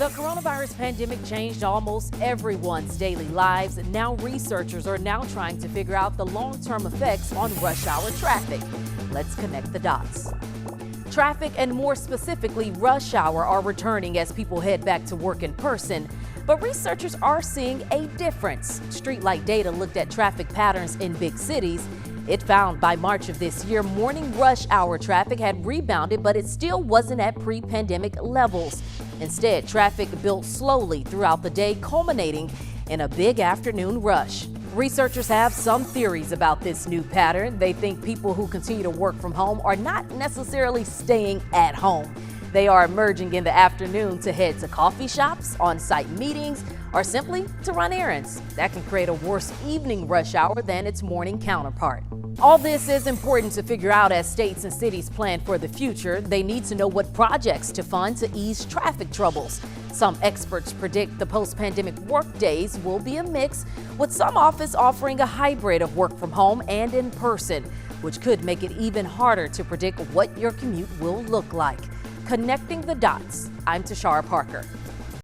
The coronavirus pandemic changed almost everyone's daily lives. Now researchers are trying to figure out the long-term effects on rush hour traffic. Let's connect the dots. Traffic, and more specifically rush hour, are returning as people head back to work in person. But researchers are seeing a difference. Streetlight data looked at traffic patterns in big cities. It found by March of this year, morning rush hour traffic had rebounded, but it still wasn't at pre-pandemic levels. Instead, traffic built slowly throughout the day, culminating in a big afternoon rush. Researchers have some theories about this new pattern. They think people who continue to work from home are not necessarily staying at home. They are emerging in the afternoon to head to coffee shops, on-site meetings, or simply to run errands. That can create a worse evening rush hour than its morning counterpart. All this is important to figure out as states and cities plan for the future. They need to know what projects to fund to ease traffic troubles. Some experts predict the post-pandemic work days will be a mix, with some office offering a hybrid of work from home and in person, which could make it even harder to predict what your commute will look like. Connecting the dots, I'm Tashara Parker.